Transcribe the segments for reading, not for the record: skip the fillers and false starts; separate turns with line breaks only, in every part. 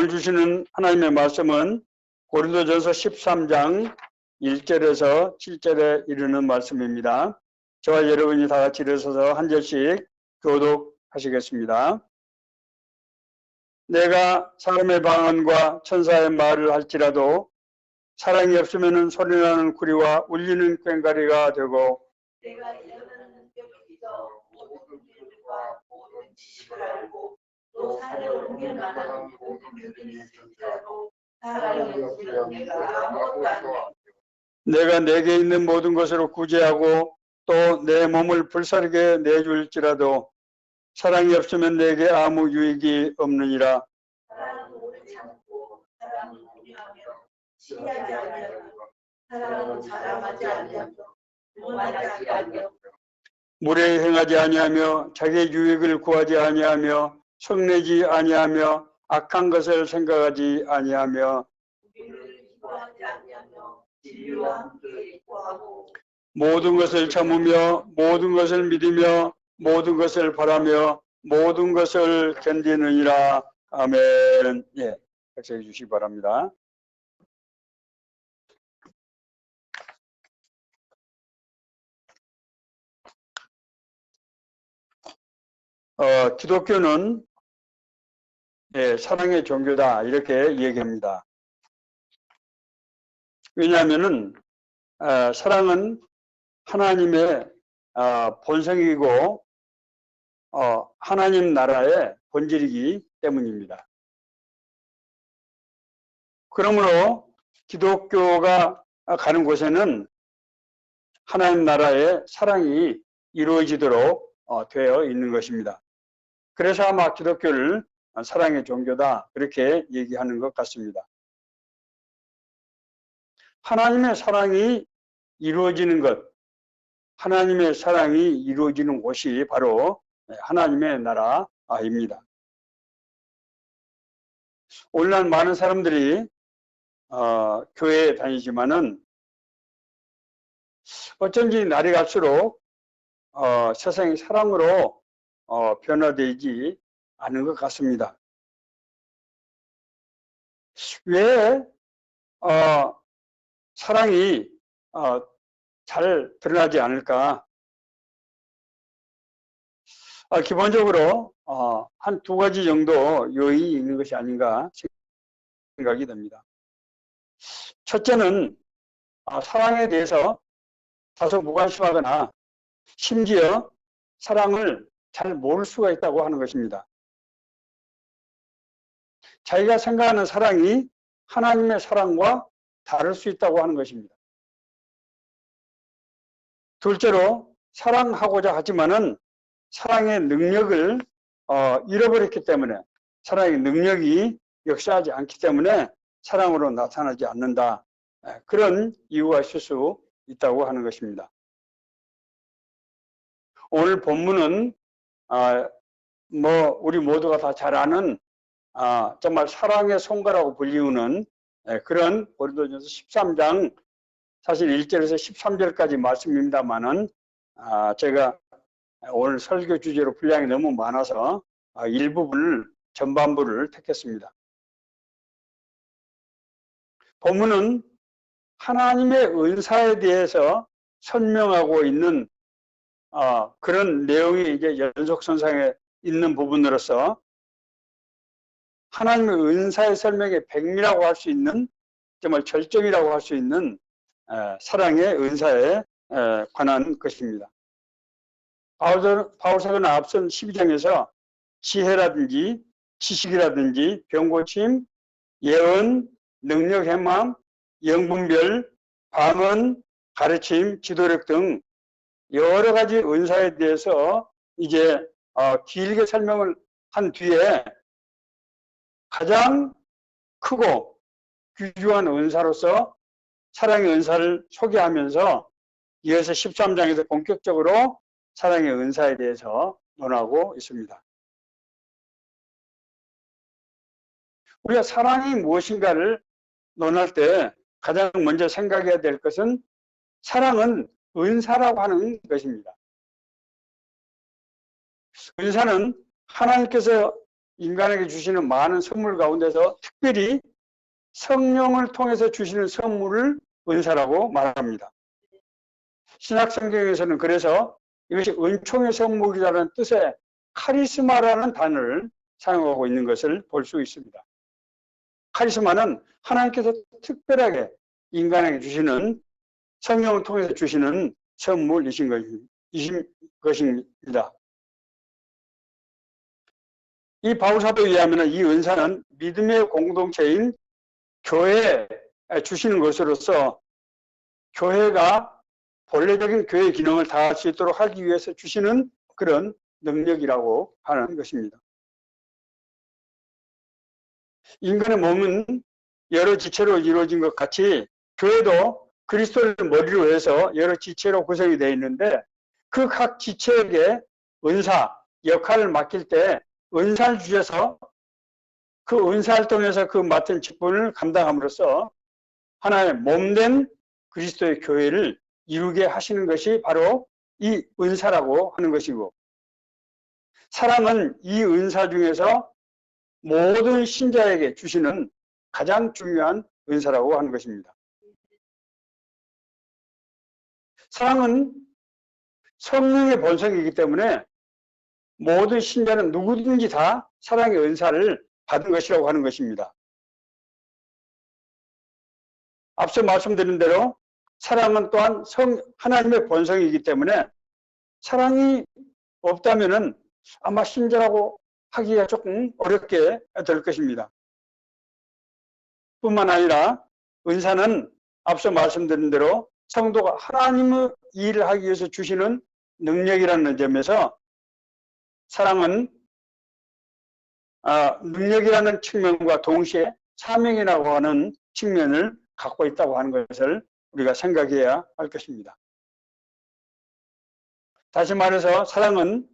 오늘 주시는 하나님의 말씀은 고린도전서 13장 1절에서 7절에 이르는 말씀입니다. 저와 여러분이 다 같이 일어서서 한 절씩 교독하시겠습니다. 내가 사람의 방언과 천사의 말을 할지라도 사랑이 없으면 소리나는 구리와 울리는 꽹과리가 되고,
내가 일어나는 능력을 믿어 모든 일과 모든 지식을 알고 또 산을 옮길 만한 모든 교훈이 있을지라도 사랑이 없으면 내가 아무것도 아니오.
내가 내게 있는 모든 것으로 구제하고 또 내 몸을 불사르게 내줄지라도 사랑이 없으면 내게 아무 유익이 없느니라.
사랑은 오래 참고 사랑은 온유하며 시기하지 아니하며 사랑은 자랑하지 아니하며 오만하지 아니하며
무례히 행하지 아니하며 자기의 유익을 구하지 아니하며 성내지 아니하며 악한 것을 생각하지 아니하며
우리를 기뻐하지 아니하며 진리와 함께 구하고
모든 것을 참으며 모든 것을 믿으며 모든 것을 바라며 모든 것을 견디느니라. 아멘. 예, 박수해 주시기 바랍니다. 기독교는 사랑의 종교다 이렇게 얘기합니다. 왜냐하면은 사랑은 하나님의 본성이고 하나님 나라의 본질이기 때문입니다. 그러므로 기독교가 가는 곳에는 하나님 나라의 사랑이 이루어지도록 되어 있는 것입니다. 그래서 아마 기독교를 사랑의 종교다 그렇게 얘기하는 것 같습니다. 하나님의 사랑이 이루어지는 것, 하나님의 사랑이 이루어지는 곳이 바로 하나님의 나라입니다. 오늘날 많은 사람들이 교회에 다니지만은 어쩐지 날이 갈수록 세상이 사랑으로 변화되지 않은 것 같습니다. 왜 사랑이 잘 드러나지 않을까? 기본적으로 한 두 가지 정도 요인이 있는 것이 아닌가 생각이 됩니다. 첫째는 사랑에 대해서 다소 무관심하거나 심지어 사랑을 잘 모를 수가 있다고 하는 것입니다. 자기가 생각하는 사랑이 하나님의 사랑과 다를 수 있다고 하는 것입니다. 둘째로 사랑하고자 하지만은 사랑의 능력을 잃어버렸기 때문에, 사랑의 능력이 역사하지 않기 때문에 사랑으로 나타나지 않는다. 그런 이유가 있을 수 있다고 하는 것입니다. 오늘 본문은 우리 모두가 다 잘 아는 정말 사랑의 송가라고 불리우는 그런 고린도전서 13장 사실 1절에서 13절까지 말씀입니다만은 제가 오늘 설교 주제로 분량이 너무 많아서 일부분을 전반부를 택했습니다. 본문은 하나님의 은사에 대해서 설명하고 있는 그런 내용이 이제 연속선상에 있는 부분으로서 하나님의 은사의 설명의 백미라고 할 수 있는, 정말 절정이라고 할 수 있는 사랑의 은사에 관한 것입니다. 바울사도는 앞선 12장에서 지혜라든지 지식이라든지 병고침, 예언, 능력 행함, 영분별, 방언, 가르침, 지도력 등 여러 가지 은사에 대해서 이제 길게 설명을 한 뒤에 가장 크고 귀중한 은사로서 사랑의 은사를 소개하면서 이어서 13장에서 본격적으로 사랑의 은사에 대해서 논하고 있습니다. 우리가 사랑이 무엇인가를 논할 때 가장 먼저 생각해야 될 것은 사랑은 은사라고 하는 것입니다. 은사는 하나님께서 인간에게 주시는 많은 선물 가운데서 특별히 성령을 통해서 주시는 선물을 은사라고 말합니다. 신약 성경에서는 그래서 이것이 은총의 선물이라는 뜻의 카리스마라는 단어를 사용하고 있는 것을 볼 수 있습니다. 카리스마는 하나님께서 특별하게 인간에게 주시는 성령을 통해서 주시는 선물이신 것입니다. 이 바울사도에 의하면 이 은사는 믿음의 공동체인 교회에 주시는 것으로서 교회가 본래적인 교회 기능을 다할 수 있도록 하기 위해서 주시는 그런 능력이라고 하는 것입니다. 인간의 몸은 여러 지체로 이루어진 것 같이 교회도 그리스도를 머리로 해서 여러 지체로 구성이 되어 있는데 그 각 지체에게 은사, 역할을 맡길 때 은사를 주셔서 그 은사를 통해서 그 맡은 직분을 감당함으로써 하나의 몸된 그리스도의 교회를 이루게 하시는 것이 바로 이 은사라고 하는 것이고, 사랑은 이 은사 중에서 모든 신자에게 주시는 가장 중요한 은사라고 하는 것입니다. 사랑은 성령의 본성이기 때문에 모든 신자는 누구든지 다 사랑의 은사를 받은 것이라고 하는 것입니다. 앞서 말씀드린 대로 사랑은 또한 하나님의 본성이기 때문에 사랑이 없다면은 아마 신자라고 하기가 조금 어렵게 될 것입니다. 뿐만 아니라 은사는 앞서 말씀드린 대로 성도가 하나님의 일을 하기 위해서 주시는 능력이라는 점에서 사랑은 능력이라는 측면과 동시에 사명이라고 하는 측면을 갖고 있다고 하는 것을 우리가 생각해야 할 것입니다. 다시 말해서 사랑은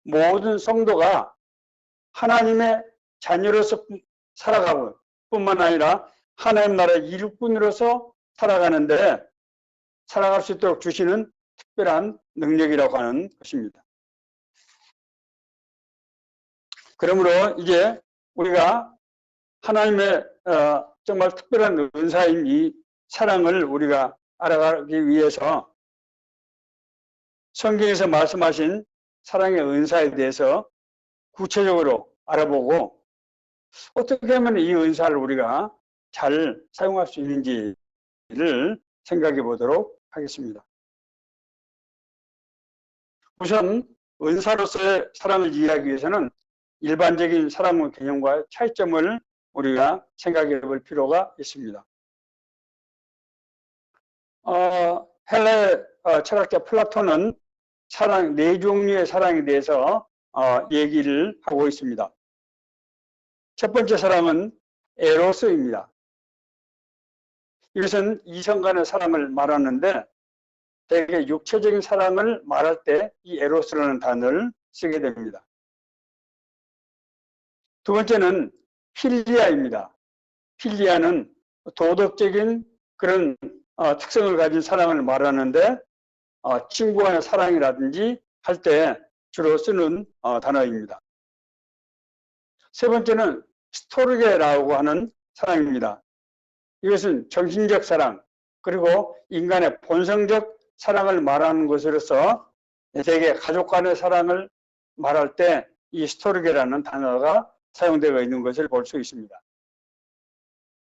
모든 성도가 하나님의 자녀로서 살아가고 뿐만 아니라 하나님 나라의 일꾼으로서 살아가는데 살아갈 수 있도록 주시는 특별한 능력이라고 하는 것입니다. 그러므로 이제 우리가 하나님의 정말 특별한 은사인 이 사랑을 우리가 알아가기 위해서 성경에서 말씀하신 사랑의 은사에 대해서 구체적으로 알아보고 어떻게 하면 이 은사를 우리가 잘 사용할 수 있는지를 생각해 보도록 하겠습니다. 우선 은사로서의 사랑을 이해하기 위해서는 일반적인 사랑의 개념과 차이점을 우리가 생각해 볼 필요가 있습니다. 헬레 철학자 플라톤은 사랑, 네 종류의 사랑에 대해서 얘기를 하고 있습니다. 첫 번째 사랑은 에로스입니다. 이것은 이성 간의 사랑을 말하는데 대개 육체적인 사랑을 말할 때 이 에로스라는 단어를 쓰게 됩니다. 두 번째는 필리아입니다. 필리아는 도덕적인 그런 특성을 가진 사랑을 말하는데 친구 간의 사랑이라든지 할 때 주로 쓰는 단어입니다. 세 번째는 스토르게라고 하는 사랑입니다. 이것은 정신적 사랑 그리고 인간의 본성적 사랑을 말하는 것으로서 대개 가족 간의 사랑을 말할 때 이 스토르게라는 단어가 사용되어 있는 것을 볼 수 있습니다.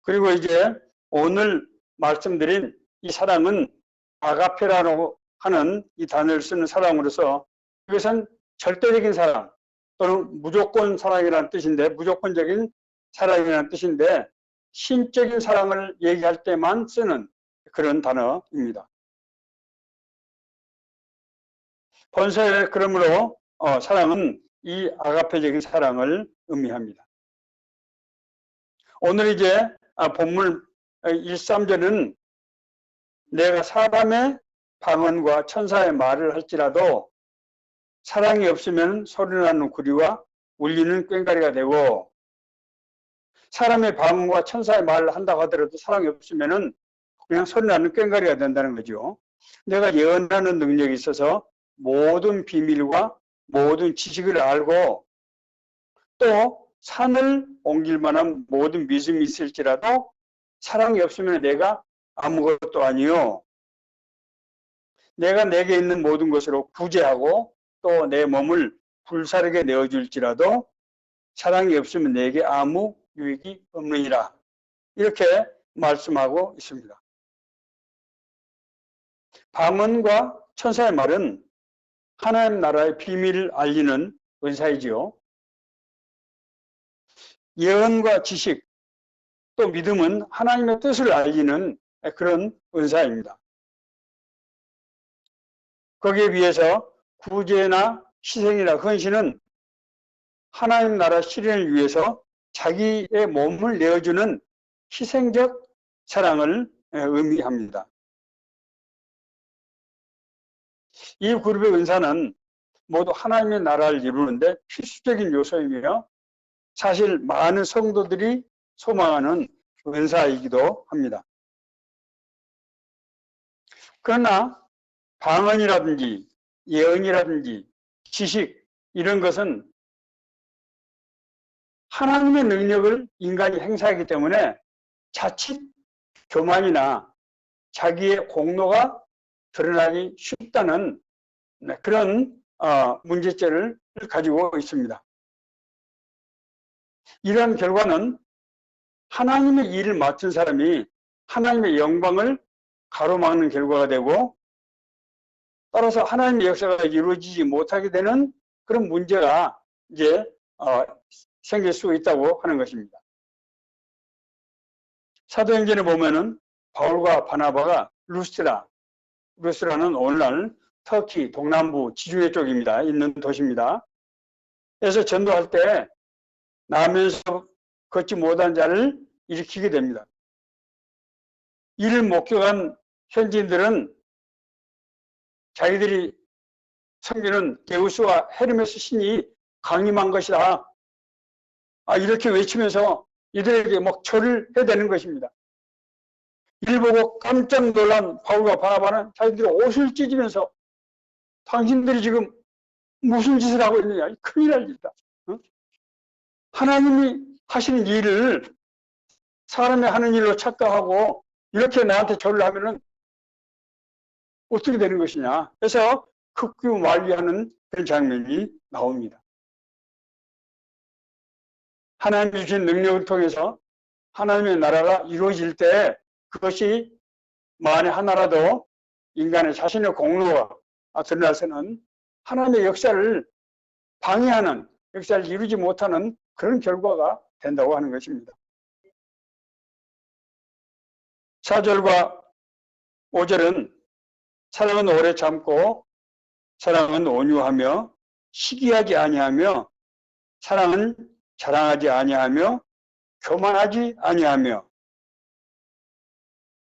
그리고 이제 오늘 말씀드린 이 사랑은 아가페라고 하는 이 단어를 쓰는 사랑으로서 이것은 절대적인 사랑 또는 무조건 사랑이라는 뜻인데 무조건적인 사랑이라는 뜻인데 신적인 사랑을 얘기할 때만 쓰는 그런 단어입니다. 본서에 그러므로 사랑은 이 아가페적인 사랑을 의미합니다. 오늘 이제 본문 1~3절은 내가 사람의 방언과 천사의 말을 할지라도 사랑이 없으면 소리나는 구리와 울리는 꽹과리가 되고, 사람의 방언과 천사의 말을 한다고 하더라도 사랑이 없으면 그냥 소리나는 꽹과리가 된다는 거죠. 내가 예언하는 능력이 있어서 모든 비밀과 모든 지식을 알고 또 산을 옮길 만한 모든 믿음이 있을지라도 사랑이 없으면 내가 아무것도 아니요. 내가 내게 있는 모든 것으로 구제하고 또 내 몸을 불사르게 내어줄지라도 사랑이 없으면 내게 아무 유익이 없느니라. 이렇게 말씀하고 있습니다. 방언과 천사의 말은 하나님 나라의 비밀을 알리는 은사이지요. 예언과 지식, 또 믿음은 하나님의 뜻을 알리는 그런 은사입니다. 거기에 비해서 구제나 희생이나 헌신은 하나님 나라 실현을 위해서 자기의 몸을 내어주는 희생적 사랑을 의미합니다. 이 그룹의 은사는 모두 하나님의 나라를 이루는데 필수적인 요소이며 사실 많은 성도들이 소망하는 은사이기도 합니다. 그러나 방언이라든지 예언이라든지 지식 이런 것은 하나님의 능력을 인간이 행사하기 때문에 자칫 교만이나 자기의 공로가 드러나기 쉽다는 그런 문제점을 가지고 있습니다. 이러한 결과는 하나님의 일을 맡은 사람이 하나님의 영광을 가로막는 결과가 되고 따라서 하나님의 역사가 이루어지지 못하게 되는 그런 문제가 이제 생길 수 있다고 하는 것입니다. 사도행전에 보면은 바울과 바나바가 루스트라는 오늘날 터키 동남부 지중해 쪽입니다. 있는 도시입니다. 그래서 전도할 때 나면서 걷지 못한 자를 일으키게 됩니다. 이를 목격한 현지인들은 자기들이 섬기는 제우스와 헤르메스 신이 강림한 것이다. 이렇게 외치면서 이들에게 막 절을 해야 되는 것입니다. 이를 보고 깜짝 놀란 바울과 바나바는 자기들이 옷을 찢으면서 당신들이 지금 무슨 짓을 하고 있느냐. 큰일 날 일이다. 하나님이 하시는 일을 사람이 하는 일로 착각하고 이렇게 나한테 절을 하면은 어떻게 되는 것이냐. 그래서 극구 만류하는 그런 장면이 나옵니다. 하나님이 주신 능력을 통해서 하나님의 나라가 이루어질 때 그것이 만에 하나라도 인간의 자신의 공로가 드러나서는 하나님의 역사를 방해하는, 역사를 이루지 못하는 그런 결과가 된다고 하는 것입니다. 4절과 5절은 사랑은 오래 참고 사랑은 온유하며 시기하지 아니하며 사랑은 자랑하지 아니하며 교만하지 아니하며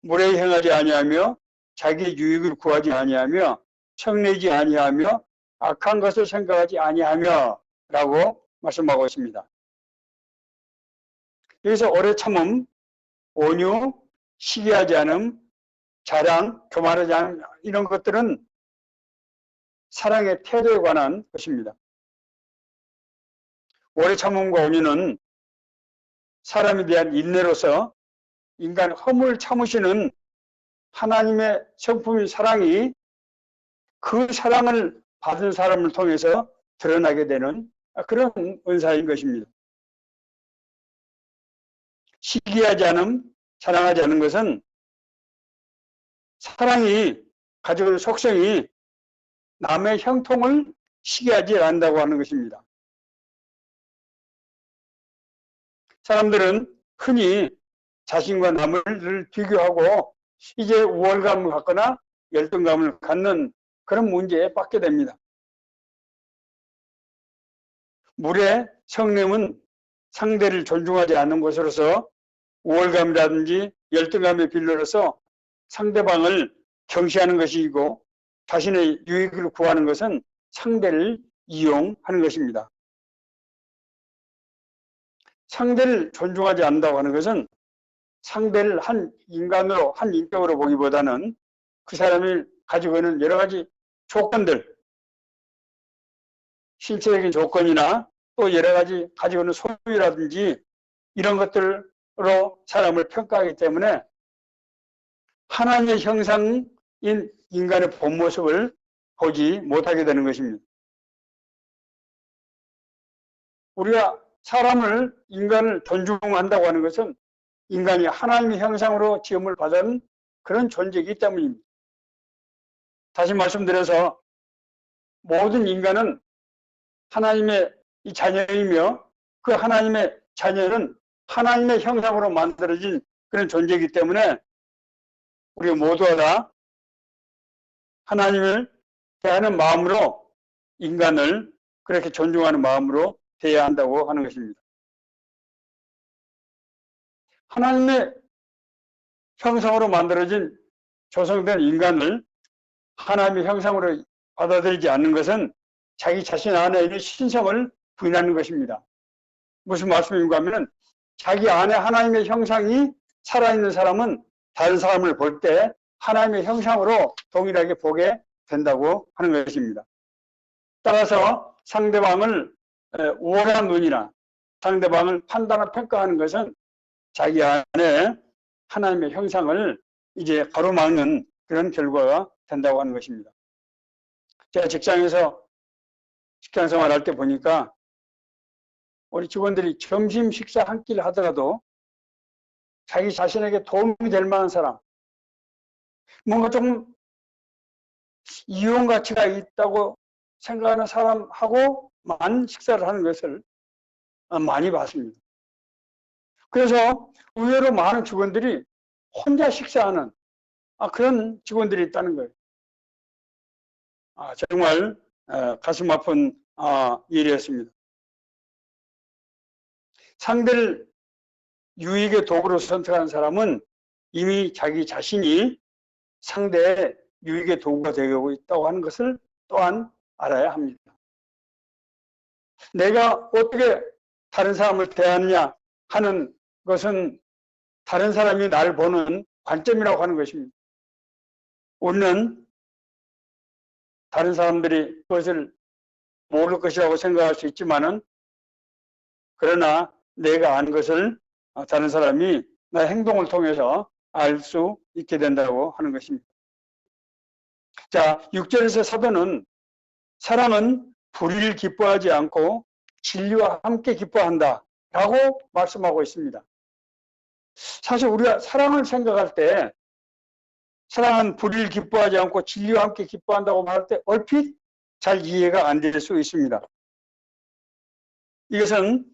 무례히 행하지 아니하며 자기 유익을 구하지 아니하며 성내지 아니하며 악한 것을 생각하지 아니하며 라고 말씀하고 있습니다. 여기서 오래 참음, 온유, 시기하지 않음, 자랑, 교만하지 않음 이런 것들은 사랑의 태도에 관한 것입니다. 오래 참음과 온유는 사람에 대한 인내로서 인간의 허물을 참으시는 하나님의 성품인 사랑이 그 사랑을 받은 사람을 통해서 드러나게 되는 그런 은사인 것입니다. 시기하지 않음, 자랑하지 않은 것은 사랑이 가지고 있는 속성이 남의 형통을 시기하지 않는다고 하는 것입니다. 사람들은 흔히 자신과 남을 비교하고 이제 우월감을 갖거나 열등감을 갖는 그런 문제에 빠지게 됩니다. 물의 성냄은 상대를 존중하지 않는 것으로서 우월감이라든지 열등감의 빌로로서 상대방을 경시하는 것이고 자신의 유익을 구하는 것은 상대를 이용하는 것입니다. 상대를 존중하지 않는다고 하는 것은 상대를 한 인간으로, 한 인격으로 보기보다는 그 사람이 가지고 있는 여러 가지 조건들, 신체적인 조건이나 또 여러 가지 가지고 있는 소유라든지 이런 것들로 사람을 평가하기 때문에 하나님의 형상인 인간의 본 모습을 보지 못하게 되는 것입니다. 우리가 사람을, 인간을 존중한다고 하는 것은 인간이 하나님의 형상으로 지음을 받은 그런 존재이기 때문입니다. 다시 말씀드려서 모든 인간은 하나님의 이 자녀이며 그 하나님의 자녀는 하나님의 형상으로 만들어진 그런 존재이기 때문에 우리 모두가 다 하나님을 대하는 마음으로 인간을 그렇게 존중하는 마음으로 대해야 한다고 하는 것입니다. 하나님의 형상으로 만들어진 조성된 인간을 하나님의 형상으로 받아들이지 않는 것은 자기 자신 안에 있는 신성을 부인하는 것입니다. 무슨 말씀인가 하면 자기 안에 하나님의 형상이 살아있는 사람은 다른 사람을 볼 때 하나님의 형상으로 동일하게 보게 된다고 하는 것입니다. 따라서 상대방을 우월한 눈이나 상대방을 판단하고 평가하는 것은 자기 안에 하나님의 형상을 이제 가로막는 그런 결과가 된다고 하는 것입니다. 제가 직장에서 직장 생활할 때 보니까 우리 직원들이 점심 식사 한 끼를 하더라도 자기 자신에게 도움이 될 만한 사람, 뭔가 좀 이용 가치가 있다고 생각하는 사람하고만 식사를 하는 것을 많이 봤습니다. 그래서 의외로 많은 직원들이 혼자 식사하는 그런 직원들이 있다는 거예요. 정말 가슴 아픈 일이었습니다. 상대를 유익의 도구로 선택하는 사람은 이미 자기 자신이 상대의 유익의 도구가 되고 있다고 하는 것을 또한 알아야 합니다. 내가 어떻게 다른 사람을 대하느냐 하는 것은 다른 사람이 나를 보는 관점이라고 하는 것입니다. 우리는 다른 사람들이 그것을 모를 것이라고 생각할 수 있지만은 그러나 내가 아는 것을 다른 사람이 나의 행동을 통해서 알 수 있게 된다고 하는 것입니다. 자, 6절에서 사도는 사랑은 불의를 기뻐하지 않고 진리와 함께 기뻐한다 라고 말씀하고 있습니다. 사실 우리가 사랑을 생각할 때 사랑은 불의를 기뻐하지 않고 진리와 함께 기뻐한다고 말할 때 얼핏 잘 이해가 안 될 수 있습니다. 이것은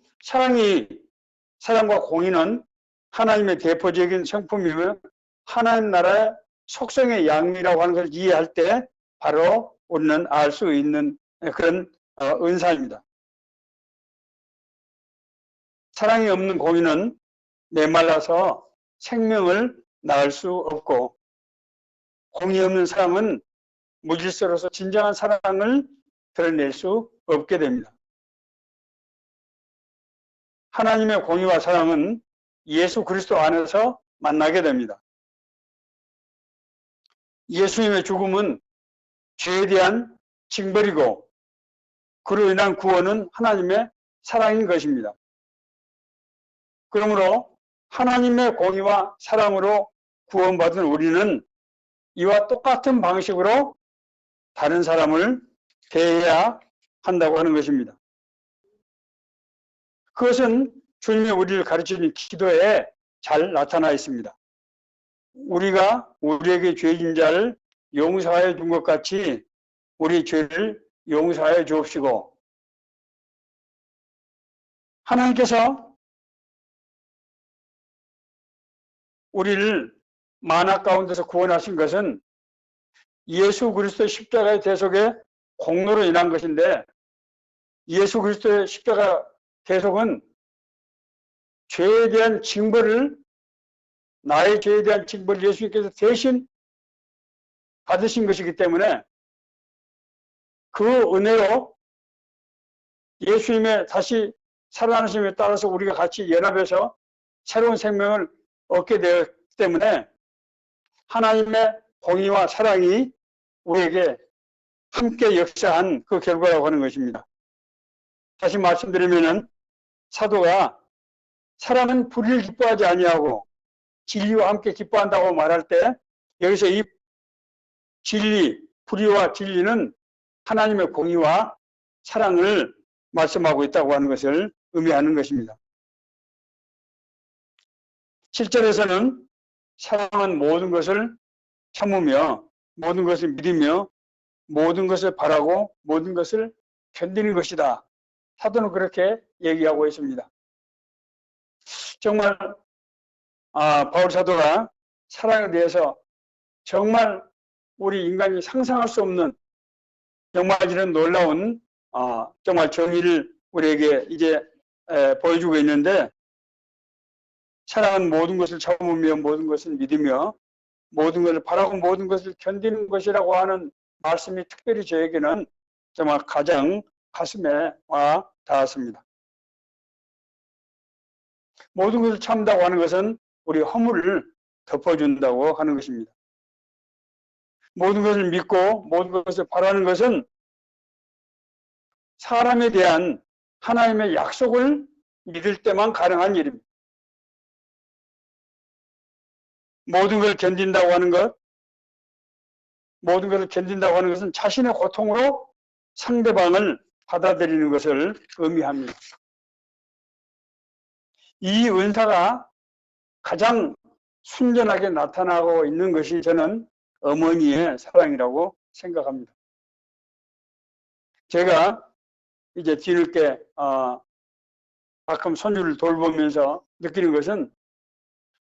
사랑과 공의는 하나님의 대표적인 성품이며 하나님 나라의 속성의 양이라고 하는 것을 이해할 때 바로 우리는 알 수 있는 그런 은사입니다. 사랑이 없는 공의는 메말라서 생명을 낳을 수 없고 공의 없는 사랑은 무질서로서 진정한 사랑을 드러낼 수 없게 됩니다. 하나님의 공의와 사랑은 예수 그리스도 안에서 만나게 됩니다. 예수님의 죽음은 죄에 대한 징벌이고 그로 인한 구원은 하나님의 사랑인 것입니다. 그러므로 하나님의 공의와 사랑으로 구원받은 우리는 이와 똑같은 방식으로 다른 사람을 대해야 한다고 하는 것입니다. 그것은 주님이 우리를 가르치는 기도에 잘 나타나 있습니다. 우리가 우리에게 죄진 자를 용서하여 준 것 같이 우리 죄를 용서하여 주옵시고 하나님께서 우리를 만악 가운데서 구원하신 것은 예수 그리스도의 십자가의 대속의 공로로 인한 것인데 예수 그리스도의 십자가 대속은 죄에 대한 징벌을 나의 죄에 대한 징벌을 예수님께서 대신 받으신 것이기 때문에 그 은혜로 예수님의 다시 살아나심에 따라서 우리가 같이 연합해서 새로운 생명을 얻게 되었기 때문에 하나님의 공의와 사랑이 우리에게 함께 역사한 그 결과라고 하는 것입니다. 다시 말씀드리면은 사도가 사람은 불의를 기뻐하지 아니하고 진리와 함께 기뻐한다고 말할 때 여기서 이 진리, 불의와 진리는 하나님의 공의와 사랑을 말씀하고 있다고 하는 것을 의미하는 것입니다. 7절에서는 사랑은 모든 것을 참으며 모든 것을 믿으며 모든 것을 바라고 모든 것을 견디는 것이다. 사도는 그렇게 얘기하고 있습니다. 정말 바울 사도가 사랑에 대해서 정말 우리 인간이 상상할 수 없는 정말 이런 놀라운 정말 정의를 우리에게 이제 보여주고 있는데, 사랑은 모든 것을 참으며 모든 것을 믿으며 모든 것을 바라고 모든 것을 견디는 것이라고 하는 말씀이 특별히 저에게는 정말 가장 가슴에 와 닿았습니다. 모든 것을 참다고 하는 것은 우리 허물을 덮어준다고 하는 것입니다. 모든 것을 믿고 모든 것을 바라는 것은 사람에 대한 하나님의 약속을 믿을 때만 가능한 일입니다. 모든 걸 견딘다고 하는 것, 모든 것을 견딘다고 하는 것은 자신의 고통으로 상대방을 받아들이는 것을 의미합니다. 이 은사가 가장 순전하게 나타나고 있는 것이 저는 어머니의 사랑이라고 생각합니다. 제가 이제 뒤늦게 가끔 손주를 돌보면서 느끼는 것은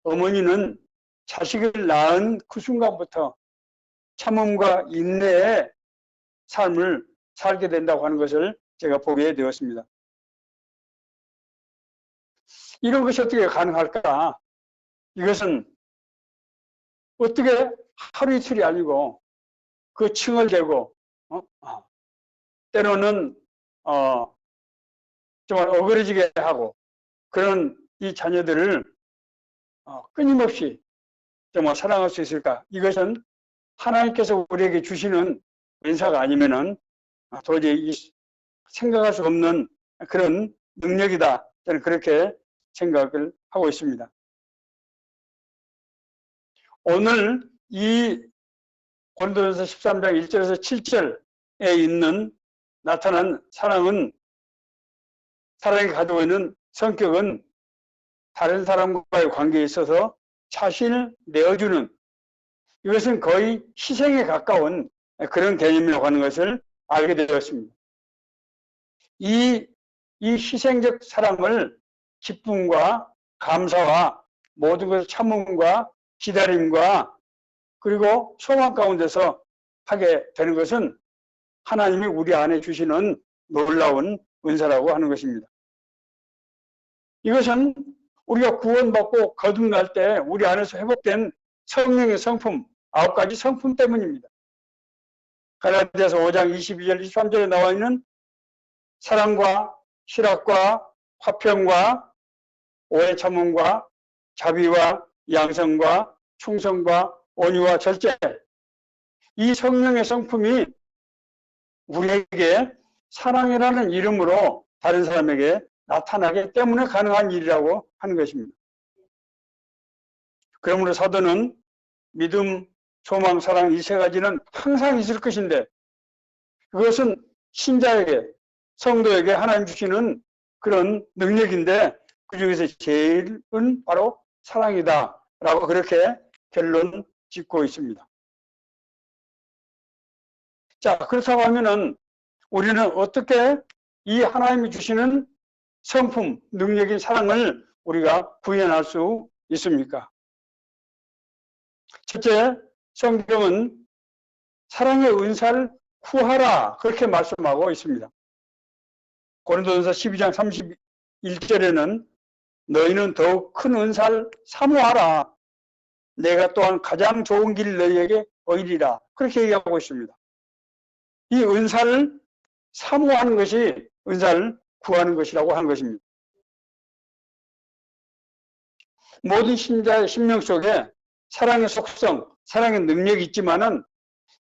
어머니는 자식을 낳은 그 순간부터 참음과 인내의 삶을 살게 된다고 하는 것을 제가 보게 되었습니다. 이런 것이 어떻게 가능할까? 이것은 어떻게 하루 이틀이 아니고 그 층을 대고 때로는 정말 어그러지게 하고 그런 이 자녀들을 끊임없이 정말 사랑할 수 있을까? 이것은 하나님께서 우리에게 주시는 은사가 아니면은 도저히 생각할 수 없는 그런 능력이다. 저는 그렇게 생각을 하고 있습니다. 오늘 이 고린도전서 13장 1절에서 7절에 있는 나타난 사랑이 가지고 있는 성격은 다른 사람과의 관계에 있어서 자신을 내어주는, 이것은 거의 희생에 가까운 그런 개념이라고 하는 것을 알게 되었습니다. 이 희생적 사랑을 기쁨과 감사와 모든 것을 참음과 기다림과 그리고 소망 가운데서 하게 되는 것은 하나님이 우리 안에 주시는 놀라운 은사라고 하는 것입니다. 이것은 우리가 구원받고 거듭날 때 우리 안에서 회복된 성령의 성품, 9가지 성품 때문입니다. 갈라디아서 5장 22절 23절에 나와 있는 사랑과 희락과 화평과 오해 참음과 자비와 양성과 충성과 온유와 절제, 이 성령의 성품이 우리에게 사랑이라는 이름으로 다른 사람에게 나타나기 때문에 가능한 일이라고 하는 것입니다. 그러므로 사도는 믿음, 소망, 사랑 이 3가지는 항상 있을 것인데 그것은 신자에게, 성도에게 하나님 주시는 그런 능력인데 그 중에서 제일은 바로 사랑이다 라고 그렇게 결론 짓고 있습니다. 자, 그렇다고 하면은 우리는 어떻게 이 하나님이 주시는 성품, 능력인 사랑을 우리가 구현할 수 있습니까? 첫째, 성경은 사랑의 은사를 구하라 그렇게 말씀하고 있습니다. 고린도전서 12장 31절에는 너희는 더욱 큰 은사를 사모하라. 내가 또한 가장 좋은 길 너희에게 보이리라. 그렇게 얘기하고 있습니다. 이 은사를 사모하는 것이 은사를 구하는 것이라고 하는 것입니다. 모든 신자의 심령 속에 사랑의 속성, 사랑의 능력이 있지만은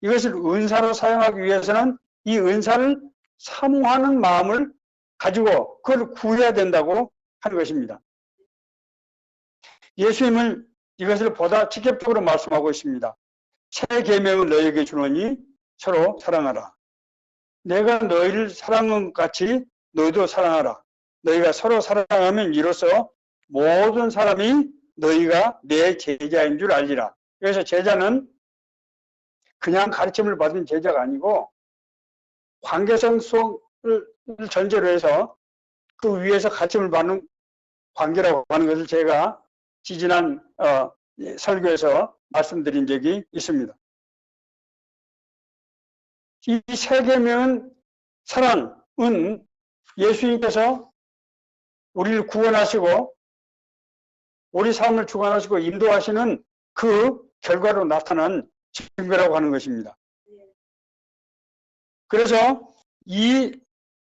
이것을 은사로 사용하기 위해서는 이 은사를 사모하는 마음을 가지고 그걸 구해야 된다고 하는 것입니다. 예수님은 이것을 보다 직접적으로 말씀하고 있습니다. 새 계명을 너희에게 주노니 서로 사랑하라. 내가 너희를 사랑한 것 같이 너희도 사랑하라. 너희가 서로 사랑하면 이로써 모든 사람이 너희가 내 제자인 줄 알리라. 그래서 제자는 그냥 가르침을 받은 제자가 아니고 관계성 수업을 전제로 해서 그 위에서 가르침을 받는 관계라고 하는 것을 제가 지지난 설교에서 말씀드린 적이 있습니다. 이 세 계명은 사랑은 예수님께서 우리를 구원하시고 우리 삶을 주관하시고 인도하시는 그 결과로 나타난 증거라고 하는 것입니다. 그래서 이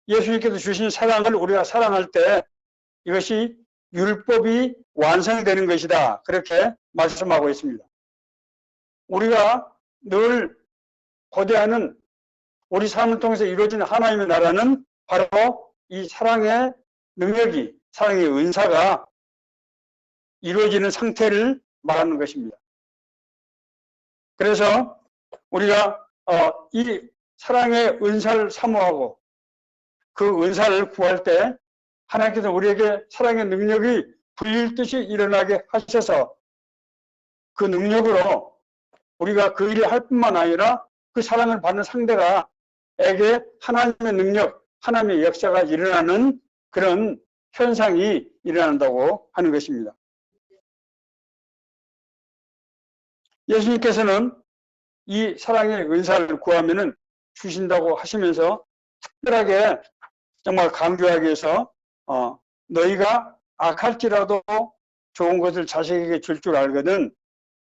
예수님께서 주신 사랑을 우리가 사랑할 때 이것이 율법이 완성되는 것이다. 그렇게 말씀하고 있습니다. 우리가 늘 고대하는 우리 삶을 통해서 이루어지는 하나님의 나라는 바로 이 사랑의 능력이, 사랑의 은사가 이루어지는 상태를 말하는 것입니다. 그래서 우리가 이 사랑의 은사를 사모하고 그 은사를 구할 때 하나님께서 우리에게 사랑의 능력이 불릴듯이 일어나게 하셔서 그 능력으로 우리가 그 일을 할 뿐만 아니라 그 사랑을 받는 상대가에게 하나님의 능력, 하나님의 역사가 일어나는 그런 현상이 일어난다고 하는 것입니다. 예수님께서는 이 사랑의 은사를 구하면은 주신다고 하시면서 특별하게 정말 강조하기 위해서 너희가 악할지라도 좋은 것을 자식에게 줄 줄 알거든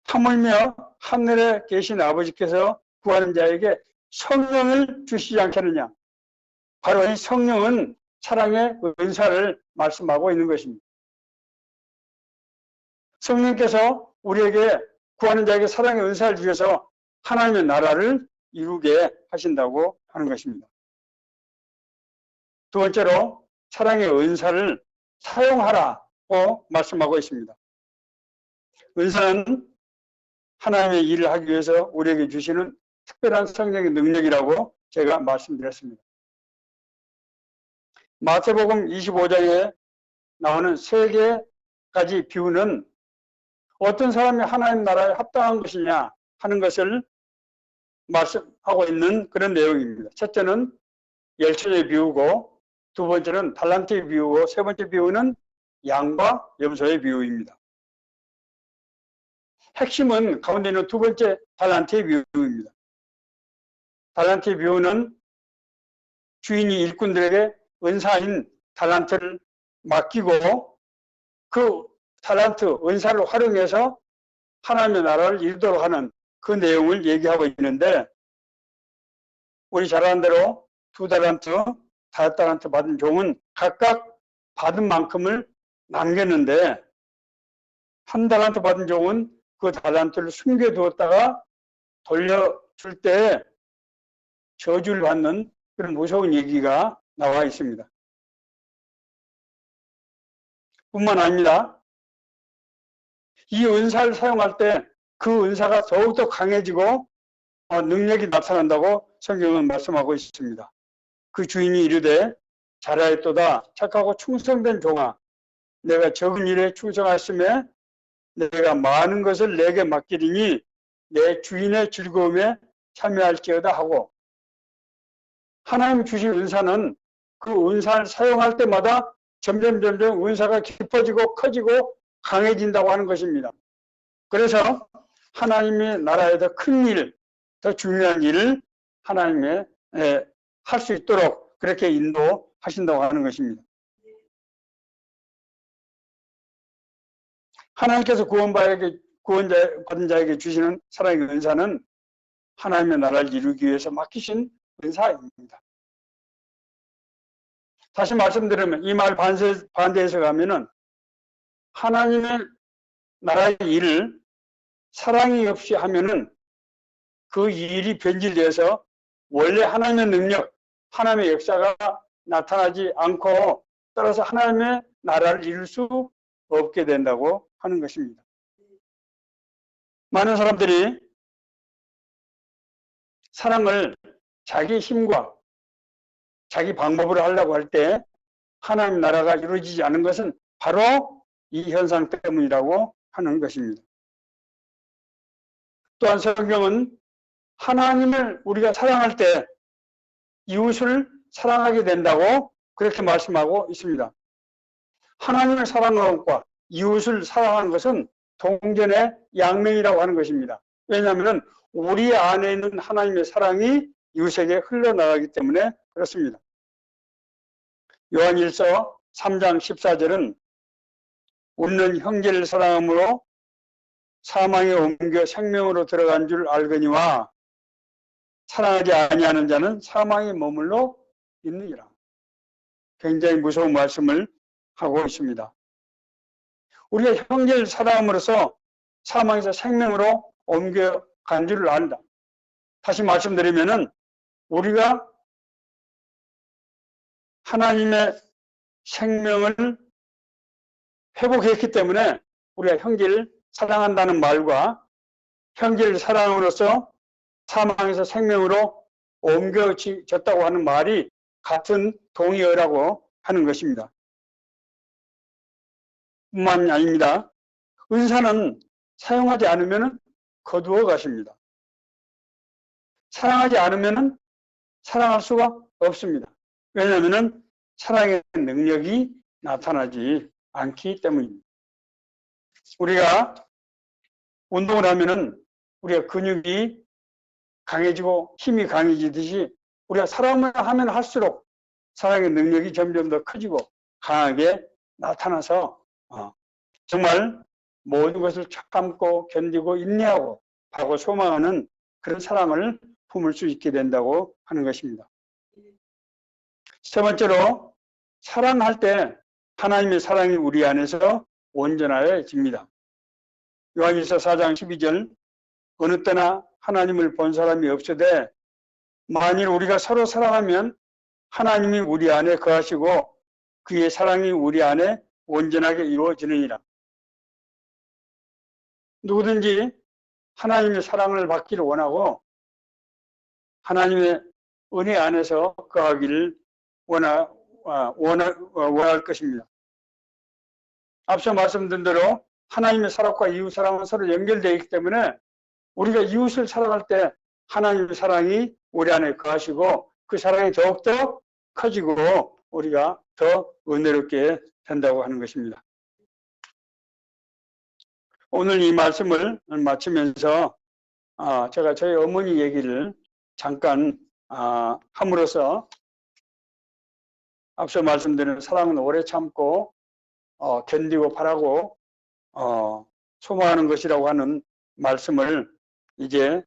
하물며 하늘에 계신 아버지께서 구하는 자에게 성령을 주시지 않겠느냐. 바로 이 성령은 사랑의 은사를 말씀하고 있는 것입니다. 성령께서 우리에게 구하는 자에게 사랑의 은사를 주셔서 하나님의 나라를 이루게 하신다고 하는 것입니다. 두 번째로 사랑의 은사를 사용하라고 말씀하고 있습니다. 은사는 하나님의 일을 하기 위해서 우리에게 주시는 특별한 성령의 능력이라고 제가 말씀드렸습니다. 마태복음 25장에 나오는 세 가지 비유는 어떤 사람이 하나님 나라에 합당한 것이냐 하는 것을 말씀하고 있는 그런 내용입니다. 첫째는 열처의 비유고, 두 번째는 달란트의 비유고, 세 번째 비유는 양과 염소의 비유입니다. 핵심은 가운데 있는 두 번째 달란트의 비유입니다. 달란트의 비유는 주인이 일꾼들에게 은사인 달란트를 맡기고 그 달란트, 은사를 활용해서 하나님의 나라를 이루도록 하는 그 내용을 얘기하고 있는데, 우리 잘 아는 대로 2달란트, 5달란트 받은 종은 각각 받은 만큼을 남겼는데 1달란트 받은 종은 그 달란트를 숨겨두었다가 돌려줄 때 저주를 받는 그런 무서운 얘기가 나와 있습니다. 뿐만 아닙니다. 이 은사를 사용할 때 그 은사가 더욱더 강해지고 능력이 나타난다고 성경은 말씀하고 있습니다. 그 주인이 이르되 잘하였도다 착하고 충성된 종아, 내가 적은 일에 충성하였으며 내가 많은 것을 내게 맡기리니 내 주인의 즐거움에 참여할지어다 하고, 하나님 주신 은사는 그 은사를 사용할 때마다 점점 은사가 깊어지고 커지고 강해진다고 하는 것입니다. 그래서 하나님의 나라에 더 큰 일, 더 중요한 일을 하나님의 할 수 있도록 그렇게 인도하신다고 하는 것입니다. 하나님께서 구원받은 자에게 주시는 사랑의 은사는 하나님의 나라를 이루기 위해서 맡기신 은사입니다. 다시 말씀드리면 이 말 반대해서 가면은 하나님의 나라의 일을 사랑이 없이 하면은 그 일이 변질되어서 원래 하나님의 능력, 하나님의 역사가 나타나지 않고 따라서 하나님의 나라를 이룰 수 없게 된다고 하는 것입니다. 많은 사람들이 사랑을 자기 힘과 자기 방법으로 하려고 할 때 하나님 나라가 이루어지지 않은 것은 바로 이 현상 때문이라고 하는 것입니다. 또한 성경은 하나님을 우리가 사랑할 때 이웃을 사랑하게 된다고 그렇게 말씀하고 있습니다. 하나님을 사랑하는 것과 이웃을 사랑하는 것은 동전의 양면이라고 하는 것입니다. 왜냐하면 우리 안에 있는 하나님의 사랑이 이웃에게 흘러나가기 때문에 그렇습니다. 요한일서 3장 14절은 우리는 형제를 사랑함으로 사망에 옮겨 생명으로 들어간 줄 알거니와 사랑하지 아니하는 자는 사망에 머물러 있느니라. 굉장히 무서운 말씀을 하고 있습니다. 우리가 형제를 사랑함으로써 사망에서 생명으로 옮겨간 줄을 안다. 다시 말씀드리면은 우리가 하나님의 생명을 회복했기 때문에 우리가 형제를 사랑한다는 말과 형제를 사랑함으로써 사망에서 생명으로 옮겨졌다고 하는 말이 같은 동의어라고 하는 것입니다. 뿐만이 아닙니다. 은사는 사용하지 않으면 거두어 가십니다. 사랑하지 않으면 사랑할 수가 없습니다. 왜냐하면 사랑의 능력이 나타나지 않기 때문입니다. 우리가 운동을 하면은 우리가 근육이 강해지고 힘이 강해지듯이 우리가 사랑을 하면 할수록 사랑의 능력이 점점 더 커지고 강하게 나타나서 정말 모든 것을 참고 견디고 인내하고 바라고 소망하는 그런 사랑을 품을 수 있게 된다고 하는 것입니다. 세 번째로 사랑할 때 하나님의 사랑이 우리 안에서 온전해집니다. 요한일서 4장 12절 어느 때나 하나님을 본 사람이 없으되 만일 우리가 서로 사랑하면 하나님이 우리 안에 거하시고 그의 사랑이 우리 안에 온전하게 이루어지느니라. 누구든지 하나님의 사랑을 받기를 원하고 하나님의 은혜 안에서 거하기를 원할 것입니다. 앞서 말씀드린 대로 하나님의 사랑과 이웃 사랑은 서로 연결되어 있기 때문에 우리가 이웃을 사랑할 때 하나님의 사랑이 우리 안에 거하시고 그 사랑이 더욱더 커지고 우리가 더 은혜롭게 된다고 하는 것입니다. 오늘 이 말씀을 마치면서 제가 저희 어머니 얘기를 잠깐 함으로써 앞서 말씀드린 사랑은 오래 참고 견디고 바라고 소망하는 것이라고 하는 말씀을 이제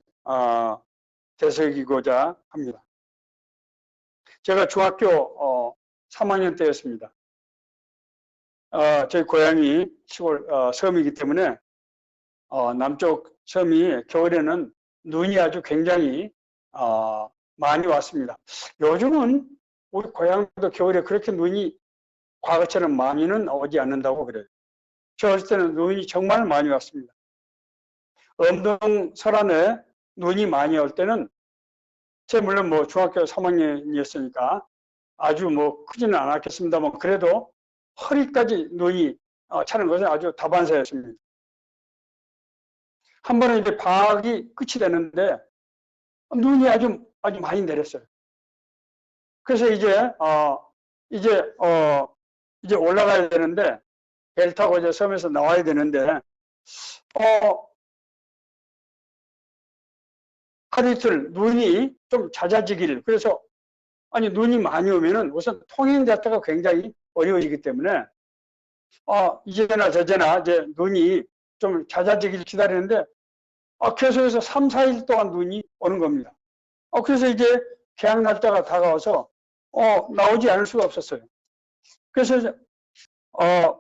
되새기고자 합니다. 제가 중학교 3학년 때였습니다. 저희 고향이 시골 섬이기 때문에 남쪽 섬이 겨울에는 눈이 아주 굉장히 많이 왔습니다. 요즘은 우리 고향도 겨울에 그렇게 눈이 과거처럼 많이는 오지 않는다고 그래요. 저 어릴 때는 눈이 정말 많이 왔습니다. 엄동설안에 눈이 많이 올 때는 물론 뭐 중학교 3학년이었으니까 아주 뭐 크지는 않았겠습니다만 그래도 허리까지 눈이 차는 것은 아주 다반사였습니다. 한 번은 이제 방학이 끝이 되는데 눈이 아주 많이 내렸어요. 그래서 이제 올라가야 되는데 배를 타고 이제 섬에서 나와야 되는데 하루 이틀 눈이 좀 잦아지기를 그래서 눈이 많이 오면은 우선 통행 자체가 굉장히 어려워지기 때문에 이제나 저제나 이제 눈이 좀 잦아지기를 기다리는데 계속해서 3, 4일 동안 눈이 오는 겁니다. 그래서 이제 개학 날짜가 다가와서 나오지 않을 수가 없었어요. 그래서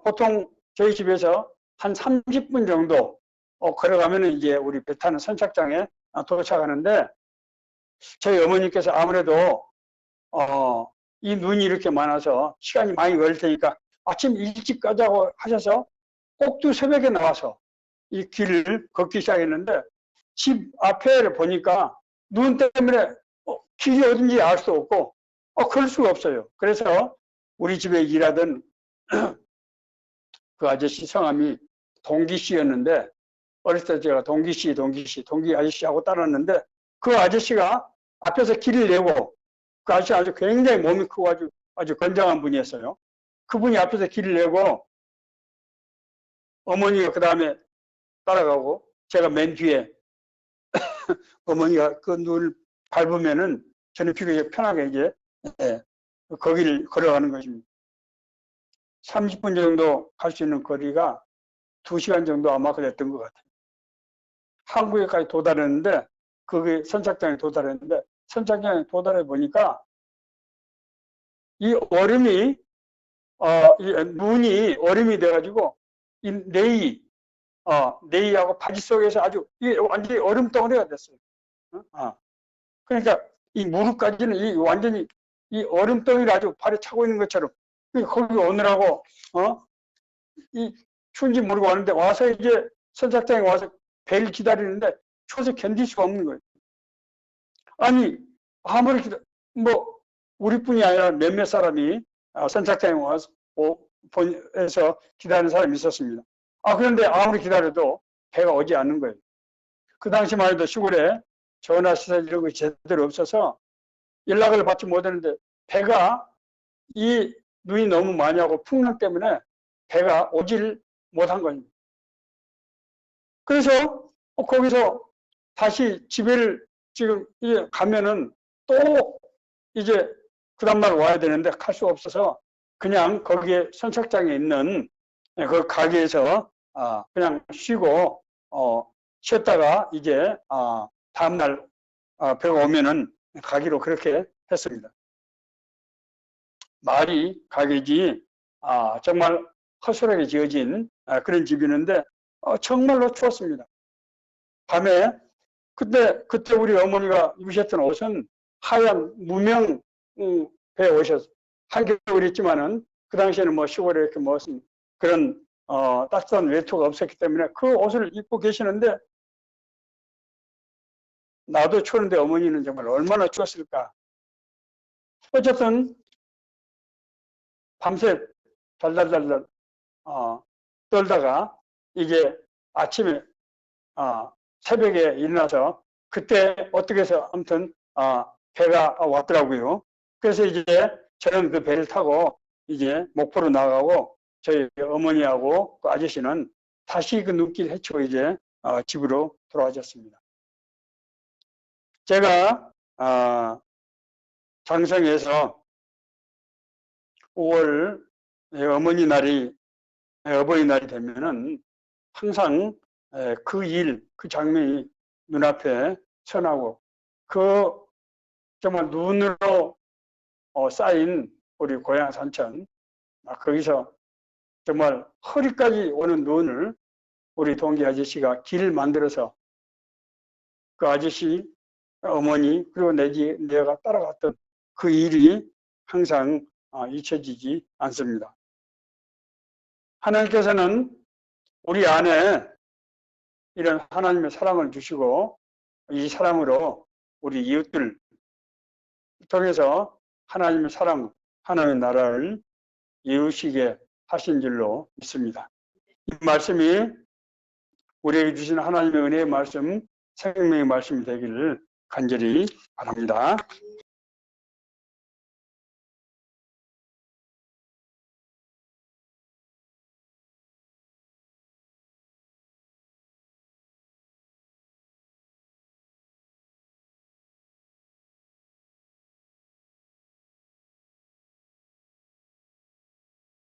보통 저희 집에서 한 30분 정도 걸어가면은 이제 우리 배 타는 선착장에 도착하는데 저희 어머니께서 아무래도 이 눈이 이렇게 많아서 시간이 많이 걸릴 테니까 아침 일찍 가자고 하셔서 꼭두 새벽에 나와서 이 길을 걷기 시작했는데 집 앞에 보니까 눈 때문에 길이 어딘지 알 수 없고 그럴 수가 없어요. 그래서 우리 집에 일하던 그 아저씨 성함이 동기 씨였는데 어렸을 때 제가 동기 아저씨하고 따랐는데 그 아저씨가 앞에서 길을 내고 그 아저씨 아주 굉장히 몸이 크고 아주 건장한 분이었어요. 그분이 앞에서 길을 내고 어머니가 그 다음에 따라가고 제가 맨 뒤에 어머니가 그 눈을 밟으면은 저는 비교적 편하게 이제 거기를 걸어가는 것입니다. 30분 정도 갈 수 있는 거리가 2시간 정도 아마 걸렸던 것 같아요. 한국에까지 도달했는데 그게 선착장에 도달했는데 선착장에 도달해 보니까 이 얼음이 이 눈이 얼음이 돼가지고 이 네이하고 바지 속에서 아주 완전히 얼음 덩어리가 됐어요. 그러니까 이 무릎까지는 이 완전히 이 얼음 덩이를 아주 발에 차고 있는 것처럼 거기 오느라고 이 추운지 모르고 왔는데 와서 이제 선착장에 와서 배를 기다리는데 추워서 견딜 수가 없는 거예요. 아니 아무리 뭐 우리뿐이 아니라 몇몇 사람이 선착장에 와서 에서 기다리는 사람이 있었습니다. 그런데 아무리 기다려도 배가 오지 않는 거예요. 그 당시만 해도 시골에 전화 시설 이런 거 제대로 없어서 연락을 받지 못했는데 배가 이 눈이 너무 많이 하고 풍랑 때문에 배가 오질 못한 겁니다. 그래서 거기서 다시 집에를 지금 이제 가면은 또 이제 그 다음날 와야 되는데 갈 수 없어서 그냥 거기에 선착장에 있는 그 가게에서 그냥 쉬고 쉬었다가 이제 다음날 배가 오면은 가기로 그렇게 했습니다. 말이 가게지 정말 허술하게 지어진 그런 집이었는데 정말로 추웠습니다. 밤에 그때 우리 어머니가 입으셨던 옷은 하얀 무명 배 옷이었어요. 한겨울이었지만은 그 당시에는 뭐 시골에 이렇게 무슨 그런 따뜻한 외투가 없었기 때문에 그 옷을 입고 계시는데 나도 추운데 어머니는 정말 얼마나 추웠을까. 어쨌든 밤새 달달달달 떨다가 이제 아침에 새벽에 일어나서 그때 어떻게 해서 아무튼 배가 왔더라고요. 그래서 이제 저는 그 배를 타고 이제 목포로 나가고 저희 어머니하고 그 아저씨는 다시 그 눈길 헤치고 이제 집으로 돌아와졌습니다. 제가 장성에서 5월 어버이날이 되면은 항상 그 장면이 눈앞에 선하고 그 정말 눈으로 쌓인 우리 고향 산천 거기서 정말 허리까지 오는 눈을 우리 동기 아저씨가 길을 만들어서 그 아저씨 어머니 그리고 내가 따라갔던 그 일이 항상 잊혀지지 않습니다. 하나님께서는 우리 안에 이런 하나님의 사랑을 주시고 이 사랑으로 우리 이웃들 통해서 하나님의 사랑, 하나님의 나라를 이루시게 하신 줄로 믿습니다. 이 말씀이 우리에게 주신 하나님의 은혜의 말씀, 생명의 말씀이 되기를 간절히 바랍니다.